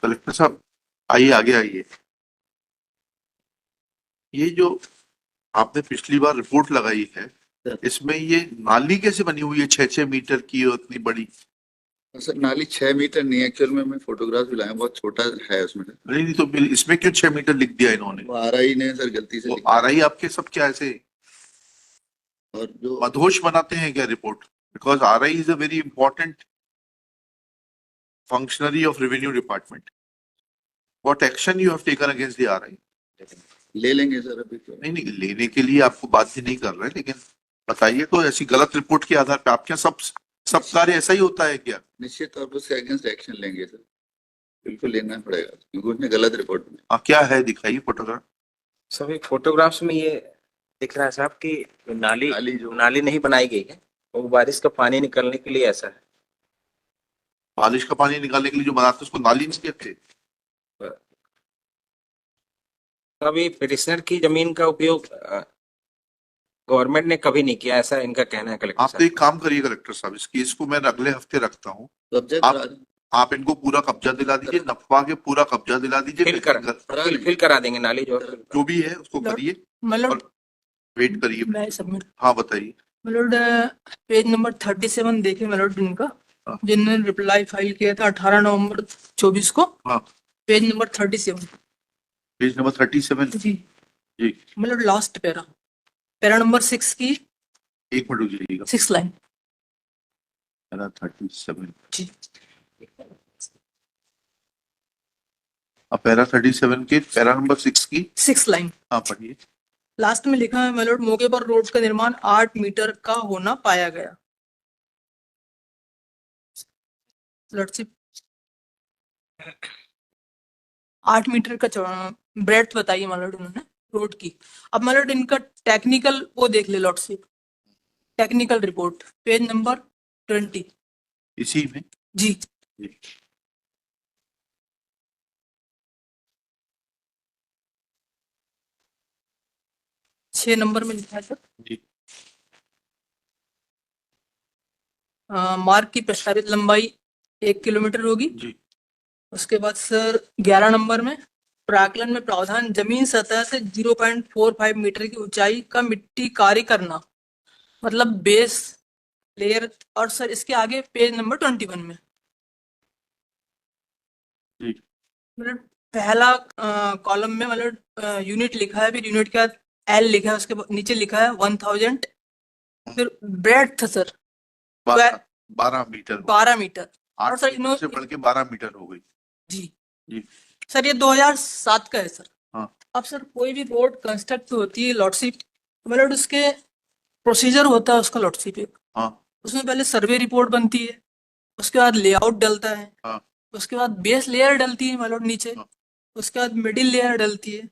Collector साहब आइए, आगे आइए। ये जो आपने पिछली बार रिपोर्ट लगाई है, इसमें ये नाली कैसे बनी हुई है 6-6 मीटर की और इतनी बड़ी? सर नाली 6 मीटर नहीं, एक्चुअल में मैं फोटोग्राफ भी लाया, बहुत छोटा है उसमें। नहीं नहीं, तो फिर इसमें क्यों 6 मीटर लिख दिया इन्होंने? वो आरआई ने सर गलती से वो लिखा आ है। रही आपके सब क्या ऐसे और जो मधोश बनाते हैं क्या report? Because are I is a very important functionary of revenue department. What action you have taken against the RI? ले लेंगे सर अभी तो। नहीं नहीं, लेने के लिए आपको बात ही नहीं कर रहे, लेकिन बताइए तो ऐसी गलत रिपोर्ट के आधार पे आपके यहाँ सब कार्य ऐसा ही होता है क्या? निश्चित तौर पर उसके अगेंस्ट एक्शन लेंगे सर, बिल्कुल लेना पड़ेगा क्योंकि उसने गलत रिपोर्ट में। क्या है, दिखाइए फोटोग्राफ। सभी फोटोग्राफ्स में ये दिख रहा है साहब कि नाली नहीं बनाई गई है, वो बारिश का पानी निकलने के लिए ऐसा है। बारिश का पानी निकालने के लिए जो बनाते हैं उसको नाली नहीं कहते? कभी पिटिशनर की जमीन का उपयोग गवर्नमेंट ने कभी नहीं किया, ऐसा इनका कहना है कलेक्टर आप तो साहब। एक काम करिए कलेक्टर साहब, इस केस को मैं अगले हफ्ते रखता हूँ। कब्जा आप- करा दें। आप इनको पूरा कब्जा दिला दीजिए, नफवा के पूरा कब्जा दिला दीजिए, फिल करा देंगे नाली जो भी है उसको करिए। मतलब वेट करिए। मैं सबमिट हाँ बताइए। मतलब पेज नंबर 37 देखे मतलब इनका, हाँ। जिन्होंने रिप्लाई फाइल किया था 18 नवंबर 24 को। हाँ। Page number 37 page number 37। जी जी मतलब लास्ट पैरा नंबर 6 की एक मिनट रुकिएगा। 6 लाइन 37 जी। पैरा 37 के पैरा नंबर 6 की 6 लाइन हाँ पढ़िए। लास्ट में लिखा है मतलब मौके पर रोड का निर्माण 8 मीटर का होना पाया गया। लॉर्डशिप 8 मीटर का ब्रेड्थ बताइए मतलब उन्होंने रोड की। अब मतलब इनका टेक्निकल वो देख ले lordship, technical report page number 20 इसी में जी। जी। 6 नंबर में लिखा है सर। जी। मार्ग की प्रस्तावित लंबाई 1 किलोमीटर होगी जी। उसके बाद सर 11 नंबर में प्राकलन में प्रावधान जमीन सतह से 0.45 मीटर की ऊंचाई का मिट्टी कार्य करना, मतलब बेस लेयर। और सर इसके आगे पेज नंबर 21 में जी। मतलब पहला कॉलम में मतलब यूनिट लिखा है, फिर यूनिट के बाद एल लिखा है, उसके नीचे लिखा है 1000, फिर ब्रेड्थ सर 12 मीटर 12 मीटर। 8 और सर मीटर से बढ़ के 12 मीटर हो गई। जी जी। सर ये 2007 का है सर। हाँ। अब सर कोई भी रोड कंस्ट्रक्ट होती है लॉर्डशिप, मतलब उसके प्रोसीजर होता है उसका लॉर्डशिप। हाँ। उसमें पहले सर्वे रिपोर्ट बनती है, उसके बाद लेआउट डलता है। हाँ। उसके बाद बेस लेयर डलती है मतलब नीचे। हाँ। उसके बाद मिडिल लेयर डलती है,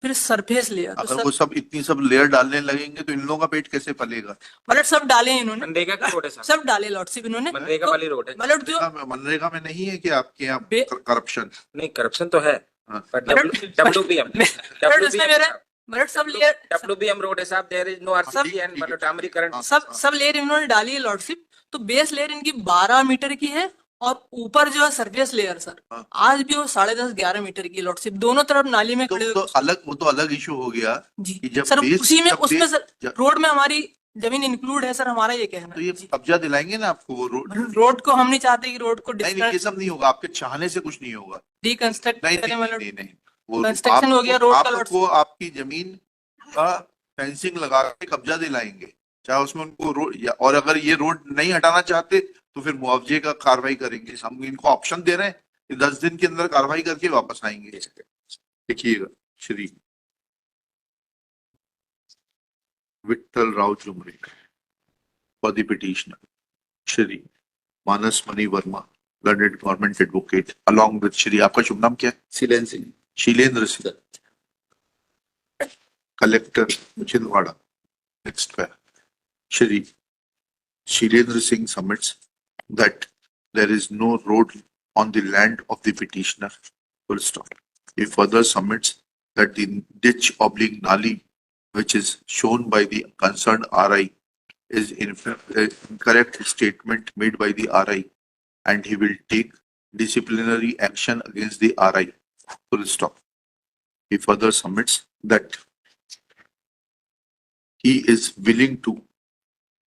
फिर सरफेस लेयर। तो अगर सर वो सब इतनी सब लेयर डालने लगेंगे तो इन लोगों का पेट कैसे पलेगा? मतलब सब डाले हैं इन्होंने, मनरेगा की रोड है साहब, सब डाले लॉर्डशिप इन्होंने। मनरेगा तो वाली रोड है। मतलब जो मनरेगा में नहीं है कि आपके यहाँ करप्शन? नहीं करप्शन तो है, हाँ। पर डब्ल्यूबीएम मतलब इसमें मेरा मतलब सब लेयर डब्ल्यूबीएम रोड है साहब, there is no RCC and मतलब डामरीकरण सब लेयर इन्होंने डाली है लॉर्डशिप। तो बेस लेयर इनकी 12 मीटर की है और ऊपर जो है सरफेस लेयर सर हाँ। आज भी वो 10.5-11 मीटर की लॉर्डशिप, दोनों तरफ नाली में खड़े वो तो अलग इशू हो गया जी। कि जब सर बेस उसी में जब उसमें बेस सर रोड में हमारी जमीन इंक्लूड है सर, हमारा ये कहना तो है ये जी। कब्जा दिलाएंगे ना आपको वो रोड को हम नहीं चाहते कि रोड को नहीं नहीं, ये सब नहीं होगा, आपके चाहने से कुछ नहीं होगा। डिकंस्ट्रक्ट नहीं करें नहीं मतलब नहीं नहीं, वो कंस्ट्रक्शन हो गया रोड का आपको आपकी जमीन का फेंसिंग लगा के कब्जा दिलाएंगे, चाहे उसमें उनको रोड और अगर ये रोड नहीं हटाना चाहते तो फिर मुआवजे का कार्रवाई करेंगे। हम इनको ऑप्शन दे रहे हैं कि 10 दिन के अंदर कार्रवाई करके वापस आएंगे। देखिएगा Shri Vitthal Rao Jumre for the petitioner, Shri Manas Mani Verma learned government advocate along with Shri, आपका शुभ नाम क्या है? शीलेंद्र सिंह। शीलेंद्र सिंह, कलेक्टर छिंदवाड़ा। नेक्स्ट है Shri Shilendra Singh submits that there is no road on the land of the petitioner, full stop. He further submits that the ditch oblique nali which is shown by the concerned RI is incorrect statement made by the RI and he will take disciplinary action against the RI. Full stop. He further submits that he is willing to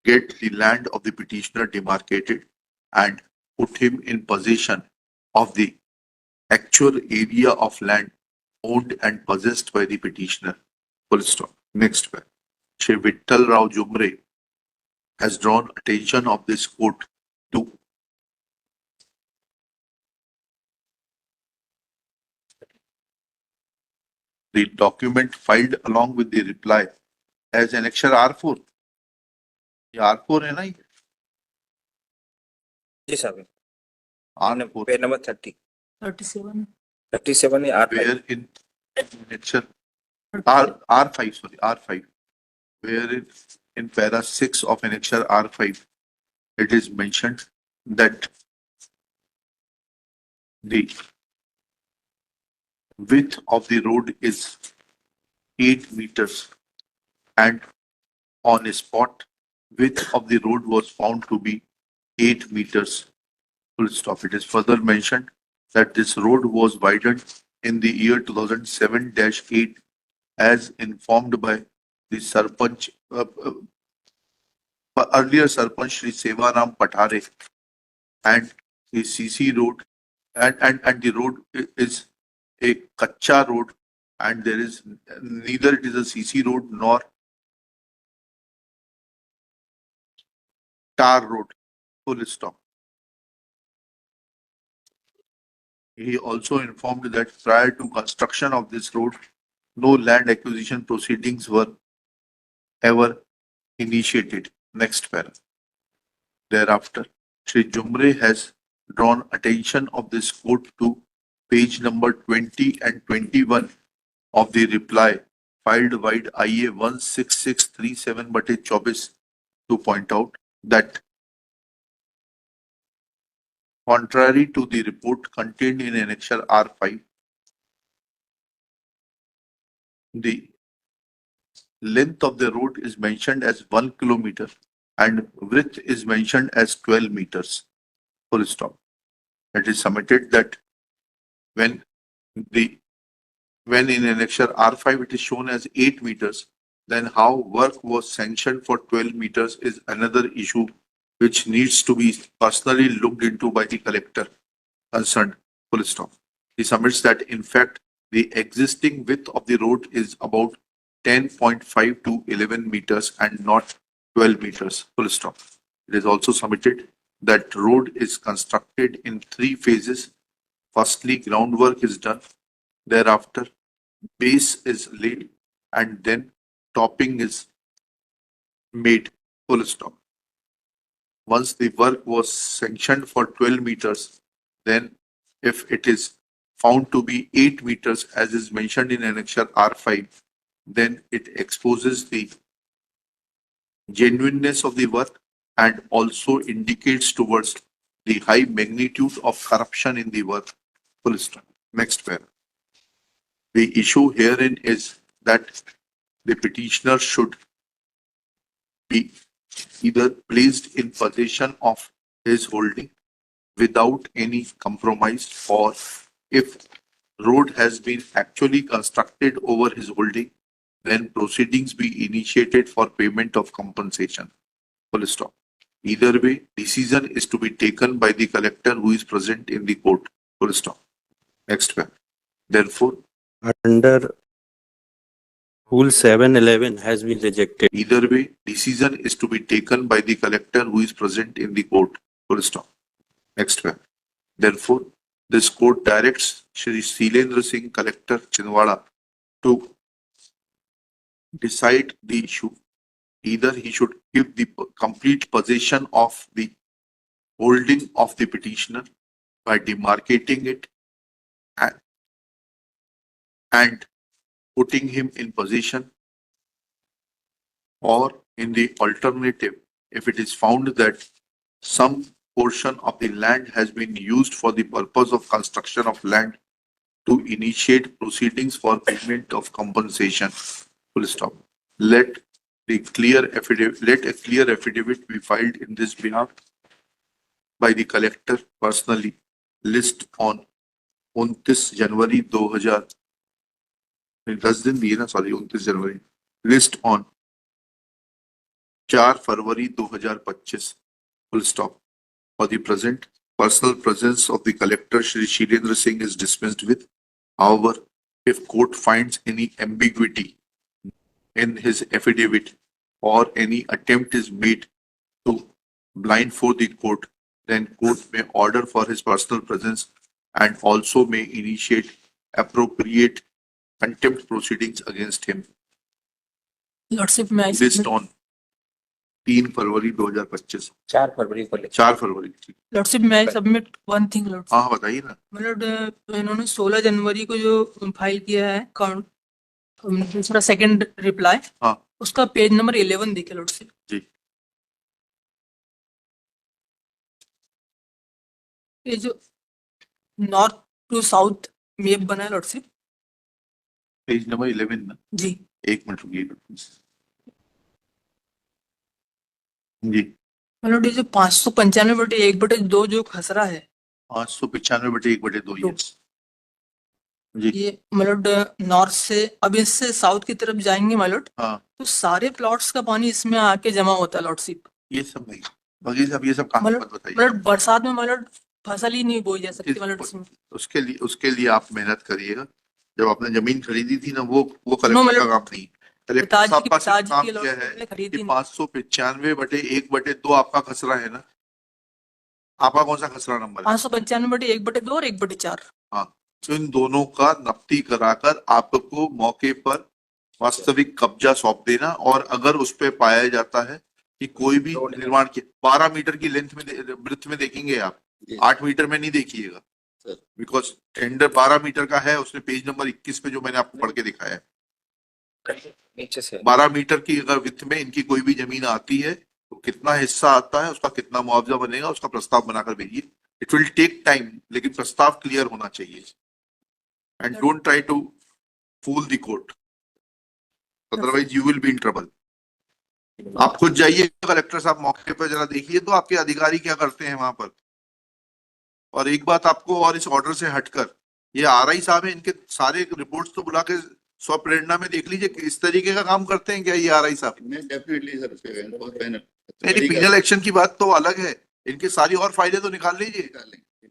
get the land of the petitioner demarcated and put him in possession of the actual area of land owned and possessed by the petitioner. Full stop. Next one. Shri Vittal Rao Jumre has drawn attention of this court to the document filed along with the reply as annexure R4. ये R4 है ना ये? जी साहब R4 page number 30 37 37 या R5 where in annexure R5 sorry R5 where in para 6 of annexure R5 it is mentioned that the width of the road is 8 meters and on a spot width of the road was found to be 8 meters. Full stop. It is further mentioned that this road was widened in the year 2007-8 as informed by the Sarpanch, earlier Sarpanch Shri Sevaram Pathare, and the CC road and the road is a Kacha road and there is neither it is a CC road nor tar road. Full stop. He also informed that prior to construction of this road, no land acquisition proceedings were ever initiated. Next para. Thereafter, Shri Jumre has drawn attention of this court to page number 20 and 21 of the reply filed wide IA 16637/24 to point out that contrary to the report contained in annexure R5, the length of the road is mentioned as 1 kilometer and width is mentioned as 12 meters. Full stop. It is submitted that when in annexure R5 it is shown as 8 meters, then how work was sanctioned for 12 meters is another issue which needs to be personally looked into by the collector concerned. Full stop. He submits that in fact the existing width of the road is about 10.5 to 11 meters and not 12 meters. Full stop. It is also submitted that road is constructed in 3 phases. Firstly, groundwork is done. Thereafter, base is laid and then topping is made. Full stop. Once the work was sanctioned for 12 meters, then if it is found to be 8 meters as is mentioned in annexure R5, then it exposes the genuineness of the work and also indicates towards the high magnitude of corruption in the work. Full stop. Next paragraph. The issue herein is that the petitioner should be either placed in possession of his holding without any compromise, or if road has been actually constructed over his holding, then proceedings be initiated for payment of compensation. Full stop. Either way, decision is to be taken by the collector who is present in the court. Full stop. Next one. Therefore, Under Rule 711 has been rejected. either way, decision is to be taken by the collector who is present in the court. Full stop. Next one. Therefore, this court directs Shri Shilendra Singh, Collector Chindwara, to decide the issue. Either he should give the complete possession of the holding of the petitioner by demarcating it and putting him in possession, or in the alternative, if it is found that some portion of the land has been used for the purpose of construction of land, to initiate proceedings for payment of compensation. Full stop. Let a clear affidavit be filed in this behalf by the collector personally, list on 29 जनवरी 2000, 10 दिन दिए ना, sorry 29 January, list on 4 February 2025, full stop. For the present, personal presence of the collector Shri Shilendra Singh is dispensed with. However, if court finds any ambiguity in his affidavit or any attempt is made to blindfold the court, then court may order for his personal presence and also may initiate appropriate contempt proceedings against him. Lordship में List on 3 फरवरी 2025, 4 फरवरी को लिखा 4 फरवरी. ठीक. Lordship में submit one thing lordship. हाँ बताइए ना. मतलब इन्होंने 16 जनवरी को जो फाइल किया है काउंट, दूसरा सेकंड रिप्लाई, हाँ उसका पेज नंबर 11 देखिए लॉर्डशिप. जी. ये जो नॉर्थ टू साउथ मैप बना है लॉर्डशिप पेज नंबर 11 ना. जी. एक मिनट रुकिए. जी. मतलब ये जो 595/1/2 जो खसरा है, 595/1/2. यस जी. ये मतलब नॉर्थ से, अब इससे साउथ की तरफ जाएंगे माइलॉट, हाँ तो सारे प्लॉट्स का पानी इसमें आके जमा होता है लॉर्डशिप. ये सब नहीं, बाकी सब ये सब कहाँ मतलब मत बताइए. मतलब बरसात में माइलॉट फसल ही नहीं बोई जा सकती माइलॉट इसमें. उसके लिए आप मेहनत करिएगा. जब आपने जमीन खरीदी थी ना, वो कलेक्टर का मतलब काम नहीं. कलेक्टर पिताजी साहब की का सिर्फ पिताजी काम की क्या लॉट है ने खरीदी कि नहीं. 595/1/2 आपका खसरा है ना. आपका कौन सा खसरा नंबर है? 595/1/2 और 1/4. हाँ, तो इन दोनों का नफ्ती कराकर आपको मौके पर वास्तविक कब्जा सौंप देना. और अगर उस पे पाया जाता है कि कोई भी निर्माण के 12 मीटर की लेंथ में ब्रेथ में देखेंगे आप, 8 मीटर में नहीं देखिएगा, सर. बिकॉज टेंडर 12 मीटर का है. उसने पेज नंबर 21 पे जो मैंने आपको पढ़ के दिखाया है, नीचे से 12 मीटर की अगर विथ में इनकी कोई भी जमीन आती है तो कितना हिस्सा आता है, उसका कितना मुआवजा बनेगा, उसका प्रस्ताव बनाकर भेजिए. इट विल टेक टाइम, लेकिन प्रस्ताव क्लियर होना चाहिए. And don't try to fool the court, otherwise you will be in trouble. आप खुद जाइए कलेक्टर साहब मौके पर, जरा देखिए तो आपके अधिकारी क्या करते हैं वहां पर. और एक बात आपको, और इस ऑर्डर से हटकर, ये आरआई साहब है, इनके सारे रिपोर्ट्स तो बुला के स्वप्रेरणा में देख लीजिए इस तरीके का काम करते हैं क्या ये आरआई साहब. मैं डेफिनेटली सर बहुत मेहनत नहीं, पिनल एक्शन की बात तो अलग है. इनके सारी और फाइलें तो निकाल लीजिए निकाल लेंगे,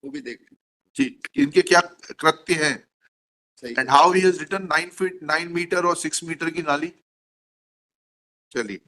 वो भी देख लेंगे. जी, इनके क्या कृत्य हैं. सही. And how he has written 9 feet 9 metre और 6 मीटर की नाली. चलिए.